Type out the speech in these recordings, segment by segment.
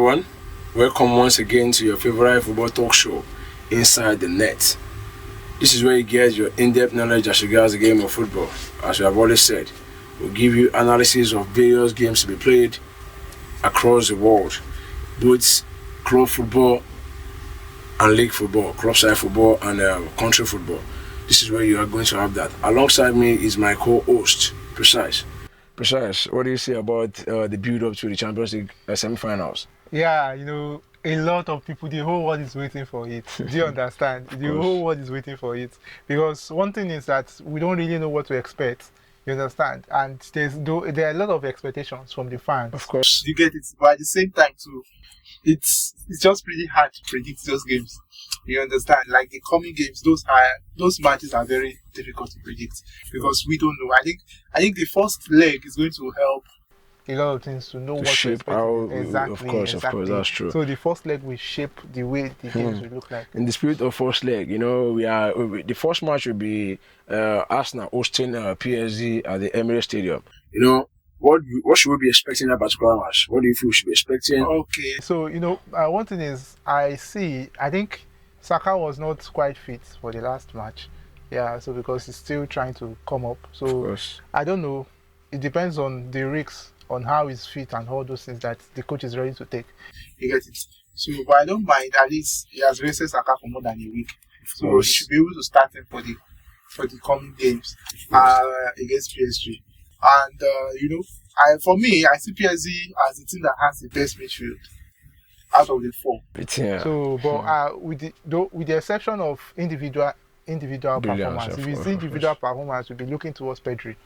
everyone. Welcome once again to your favorite football talk show, Inside the Net. This is where you get your in-depth knowledge as regards the game of football. As we have always said, we'll give you analysis of various games to be played across the world, both club football and league football, club side football and country football. This is where you are going to have that. Alongside me is my co-host, Precise. Precise, what do you say about the build-up to the Champions League semi-finals? Yeah, a lot of people, the whole world is waiting for it. Do you understand? The whole world is waiting for it. Because one thing is that we don't really know what to expect. You understand? And there are a lot of expectations from the fans. Of course. You get it. But at the same time, too, it's just pretty hard to predict those games. You understand? Like the coming games, those matches are very difficult to predict because we don't know. I think the first leg is going to help a lot of things to know what to shape expect. how, Exactly. Of course, that's true. So the first leg will shape the way the games will look like. In the spirit of first leg, the first match will be Arsenal hosting PSG at the Emirates Stadium. What should we be expecting in that particular match? What do you feel we should be expecting? Okay. So, one thing is, I think Saka was not quite fit for the last match. Yeah, so because he's still trying to come up. So, Of course. I don't know. It depends on the risks, on how he's fit and all those things that the coach is ready to take. You get it. So, but I don't mind. At least he has rested Saka for more than a week. So, he should be able to start him for the coming games against PSG. And, for me, I see PSG as the team that has the best midfield out of the four. Yeah. So, but with the exception of individual performance, if you see individual performance, we'll be looking towards Pedri.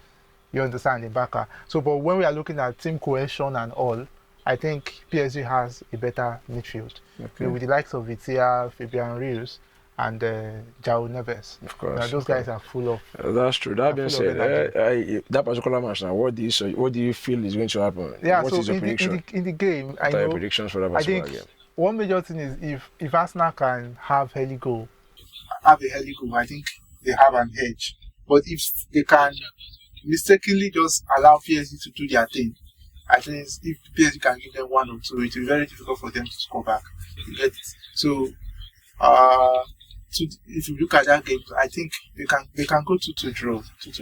You understand, the backer. So, but when we are looking at team cohesion and all, I think PSG has a better midfield. Okay. With the likes of Vitia, Fabian Ruiz, and João Neves. Of course. Those guys are full of. That's true. That being said, that particular match now, what do you feel is going to happen? Yeah, what so is your prediction? in the game, What are your predictions for that I particular think game? one major thing is if Arsenal can have early goal. Have a early goal, I think they have an edge. But if they can mistakenly just allow PSG to do their thing, I think if PSG can give them one or two, it will be very difficult for them to score back. You get it? So, if you look at that game, I think they can go 2-2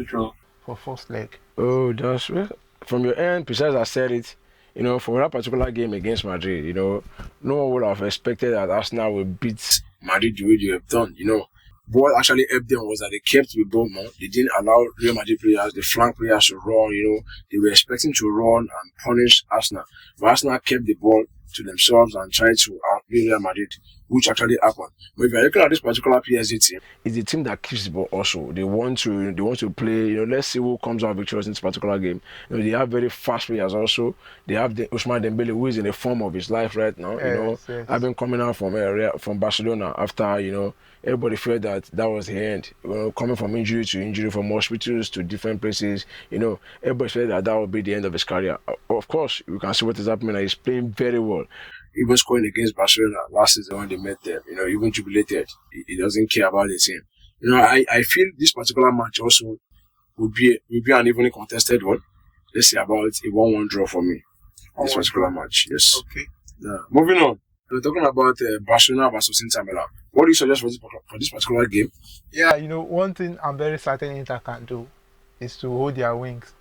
draw. For first leg. Oh, that's right. From your end, Precise has said it. For that particular game against Madrid, no one would have expected that Arsenal would beat Madrid the way they have done. What actually helped them was that they kept the ball more. They didn't allow Real Madrid players, the flank players to run. They were expecting to run and punish Arsenal. But Arsenal kept the ball to themselves and tried to outplay Real Madrid, which actually happened. But if you're looking at this particular PSG team, it's the team that keeps the ball also. They want to play, let's see who comes out victorious in this particular game. They have very fast players also. They have the Ousmane Dembele, who is in the form of his life right now. Yes. I've been coming out from Barcelona after, everybody felt that was the end. Coming from injury to injury, from hospitals to different places, everybody felt that would be the end of his career. Of course, you can see what is happening. He's playing very well. Even scoring against Barcelona last season when they met them, even jubilated. He doesn't care about the team. I feel this particular match also will be an evenly contested one. Let's say about a 1-1 draw for me. This particular match, yes. Okay. Moving on. We're talking about Barcelona versus Inter Milan. What do you suggest for this particular game? Yeah, one thing I'm very certain Inter can do is to hold their wings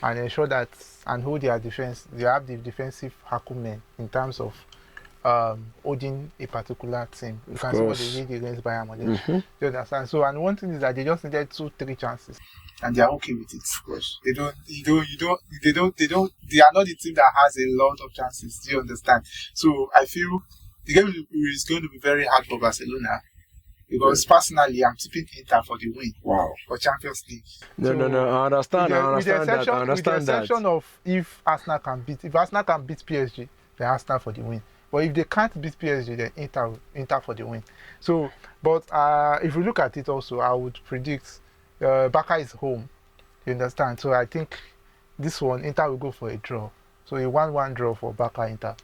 and ensure that and hold their defense. They have the defensive acumen in terms of holding a particular team. You can see what they did against Bayern Munich. Do you understand? So, and one thing is that they just needed 2-3 chances, and they are okay with it. Of course, they are not the team that has a lot of chances. Do you understand? So, I feel the game is going to be very hard for Barcelona. Because personally, I'm tipping Inter for the win. Wow. For Champions League. No, I understand. With the exception of if Arsenal can beat PSG, then Arsenal for the win. But if they can't beat PSG, then Inter for the win. So, but if you look at it also, I would predict Barca is home. You understand? So I think this one, Inter will go for a draw. So a 1-1 draw for Barca Inter.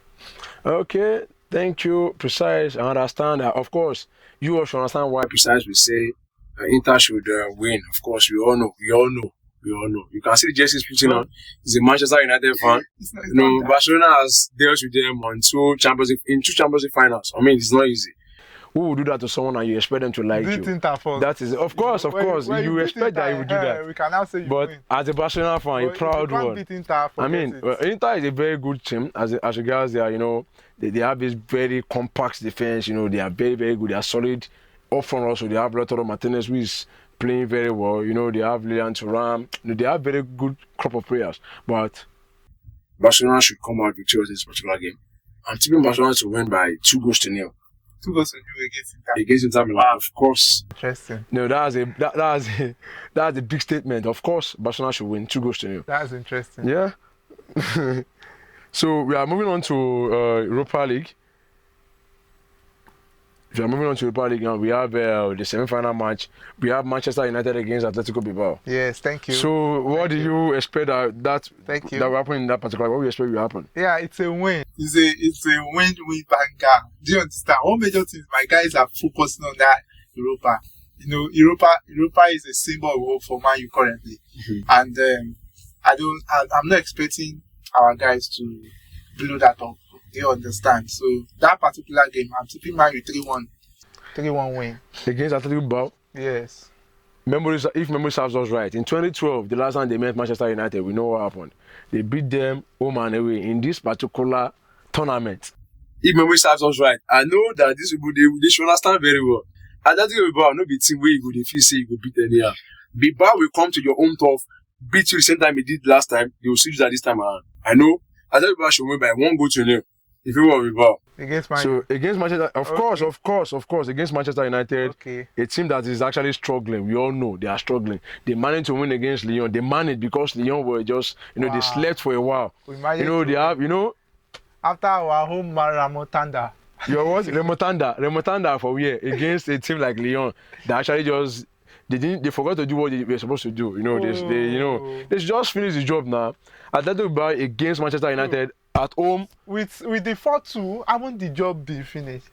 Okay. Thank you, Precise. I understand that. Of course, you also understand why Precise will say Inter should win. Of course, we all know We all know. You can see the jerseys putting on. He's a Manchester United fan. It's not Barcelona has dealt with them on two Champions League finals. I mean, it's not easy. Who will do that to someone and you expect them to like you? That is, of course. You expect that he will do that. We can now say you but win. as a Barcelona fan, a proud one. Inter, I mean, Inter is a very good team. As regards they are, they have this very compact defense. They are very, very good. They are solid. Up front also, they have Lautaro Martínez, who is playing very well. They have Lilian Thuram. They have very good crop of players. But Barcelona should come out victorious in this particular game. I'm tipping Barcelona to win by 2-0. 2-0 against Inter Milan, of course. Interesting. No, that's a big statement. Of course, Barcelona should win 2-0. That's interesting. Yeah. So we are moving on to Europa League. We are moving on to Europa League now. We have the semi-final match. We have Manchester United against Atletico Bilbao. Yes, thank you. So what do you expect that will happen in that particular? What do you expect will happen? Yeah, it's a win. It's a win-win banger. Do you understand? One major thing my guys are focusing on that Europa. Europa is a symbol of hope for Man U currently, and I'm not expecting our guys to blow that up. You understand? So that particular game, I'm tipping Man U 3-1. 3-1 win against Atletico Bilbao. Yes. If memory serves us right, in 2012, the last time they met Manchester United, we know what happened. They beat them home and away in this particular tournament. If memory serves us right, I know that this people they should understand very well. Atletico Bilbao no be team where you go they feel say you go beat anyhow. Bilbao will come to your own turf, beat you the same time they did last time. They will see you that this time around. I know Atletico Bilbao should win by 1-0. If you want Bilbao. Against Manchester, of course, against Manchester United, a team that is actually struggling. We all know they are struggling. They managed to win against Lyon. They managed because Lyon were just, they slept for a while. They have, after our home Ramotanda. Your what? Remontanda for where? Against a team like Lyon. They actually just they forgot to do what they were supposed to do. They just finished the job now. Atletico Bilbao against Manchester United at home. With the 4-2, haven't the job be finished?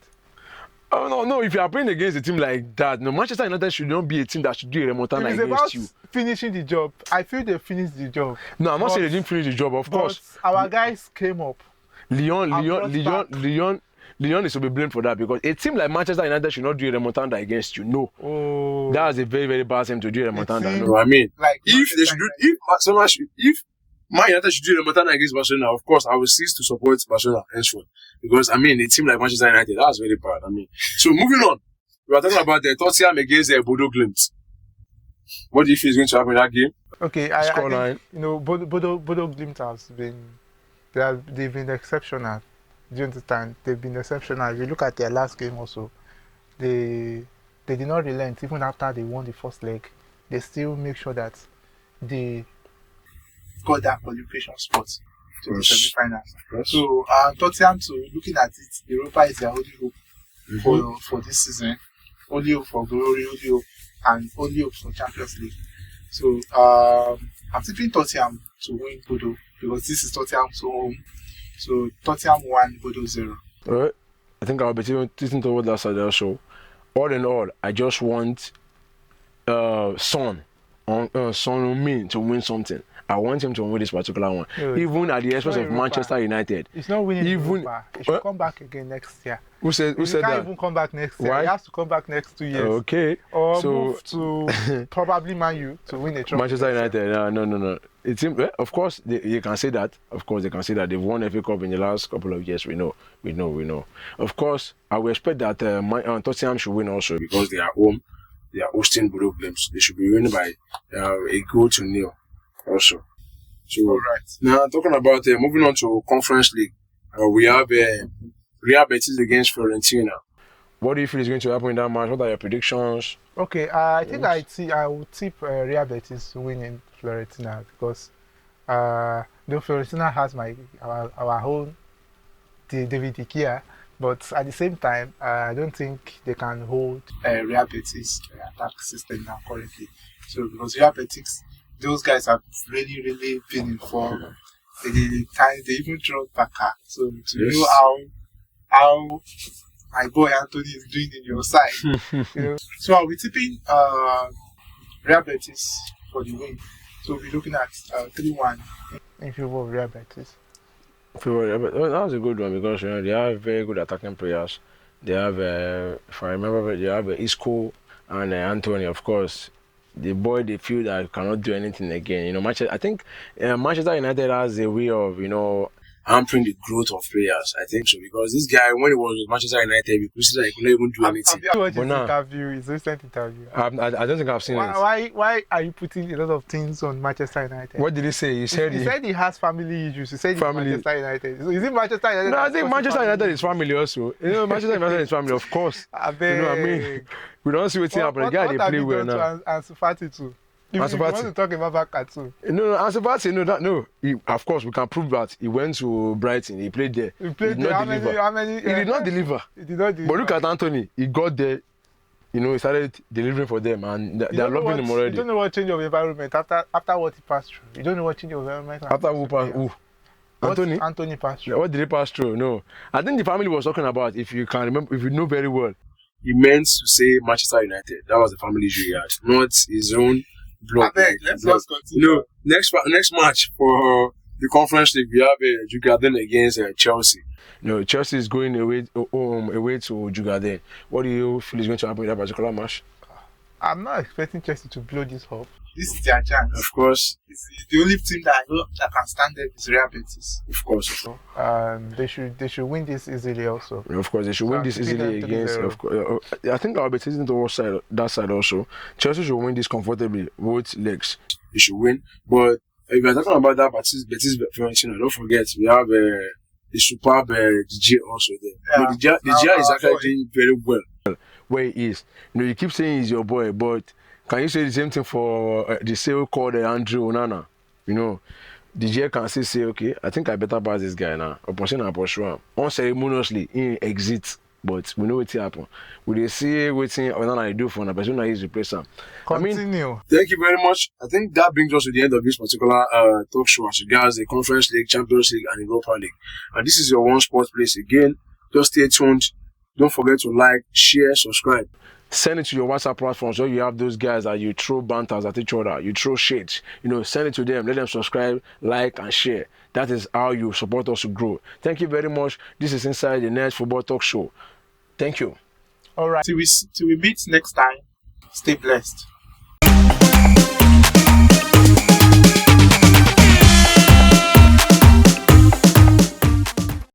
Oh no! If you are playing against a team like that, Manchester United should not be a team that should do a remontana against you. Finishing the job. I feel they finished the job. No, I'm not saying they didn't finish the job. Of course, our guys came up. Lyon is to be blamed for that because a team like Manchester United should not do a remontana against you. No, that's a very, very bad team to do a remontana. No, I mean, like if Man United should do a remontana against Barcelona, of course, I will cease to support Barcelona henceforth. Because, a team like Manchester United, that's very bad. So moving on, we are talking about the Tottenham against the Bodø Glimt. What do you feel is going to happen in that game? Okay, I think, Bodø Glimt they've been exceptional. Do you understand? They've been exceptional. If you look at their last game also, they did not relent. Even after they won the first leg, they still make sure that they got that qualification spot to the semi-finals. Yes. So Tottenham, looking at it, Europa is their only hope for this season. Only hope for glory, only hope, and only hope for Champions League. So I'm tipping Tottenham to win Bodø because this is Tottenham's home. So Tottenham 1, Bodø 0. Alright. I think I'll be teaching toward that side also. All in all, I just want Son Heung-min to win something. I want him to win this particular one. Even at the expense of Manchester United. It's not winning Europa. He should come back again next year. Who said that? He can't even come back next year. Why? He has to come back next 2 years. Okay. Or move to probably Man U to win a trophy. Manchester United. No. Of course, you can say that. Of course, they can say that. They've won FA Cup in the last couple of years. We know. Of course, I will expect that Tottenham should win also because they are home. They are hosting Bodø Glimt. They should be winning by a goal to nil also. So, now talking about moving on to Conference League, we have Real Betis against Fiorentina. What do you feel is going to happen in that match? What are your predictions? Okay, I think I will tip Real Betis winning Fiorentina because though Fiorentina has our own David De Gea, but at the same time, I don't think they can hold Real Betis attack system now currently. So because Real Betis, those guys have really, really been in form. They even draw Saka. So to know how my boy Anthony is doing in your side. So I'll be tipping Real Betis for the win. So we're looking at 3-1 in favor of Real Betis. That was a good one because they have very good attacking players. They have, if I remember, they have Isco and Anthony, of course. The boy, they feel that cannot do anything again. I think Manchester United has a way of, hampering the growth of players. I think so because this guy, when he was with Manchester United, we could see that he couldn't even do anything. Have you watched his interview, his recent interview? I don't think I've seen it. Why are you putting a lot of things on Manchester United? What did he say? He said he has family issues. He said family. Manchester United. So is it Manchester United? No, I think Manchester United is family also. Manchester United is family, of course. I mean? We don't see what's happening. The guy they play well now. And Sufati too. If you want to talk about Baka too. No, Sufati, of course, we can prove that he went to Brighton. He played there. He did not deliver. But look at Anthony. He got there. He started delivering for them, and they're loving him already. You don't know what change of environment after what he passed through. You don't know what change of environment. After who passed? Who? Anthony passed through. What did he pass through? No, I think the family was talking about. If you can remember, if you know very well, he meant to say Manchester United. That was the family issue he had, not his own blood. Let's continue. Next match for the Conference League, we have JUGEN against Chelsea. Chelsea is going away to JUGEN. What do you feel is going to happen in that particular match? I'm not expecting Chelsea to blow this up. This is their chance. Of course. It's the only team that I know that can stand them is Real Betis. Of course. They should win this easily also. Of course, they should win this easily against. Of course, I think our Betis isn't that side also. Chelsea should win this comfortably, both legs. They should win. But if you're talking about that Betis Fiorentina, don't forget we have the superb DJ also there. Yeah. DJ is actually doing very well where he is. You keep saying he's your boy, but can you say the same thing for the sale called Andrew Onana? DJ can still say, okay, I think I better pass this guy now. Unceremoniously, he exits, but we know what happened. We see what Onana do for a person that is replace him. Continue. Thank you very much. I think that brings us to the end of this particular talk show as regards the Conference League, Champions League, and Europa League. And this is your one sport place again. Just stay tuned. Don't forget to like, share, subscribe. Send it to your WhatsApp platforms where you have those guys that you throw banters at each other, you throw shades. Send it to them, let them subscribe, like, and share. That is how you support us to grow. Thank you very much. This is Inside the Net Football Talk Show. Thank you. All right. Till we meet next time, stay blessed.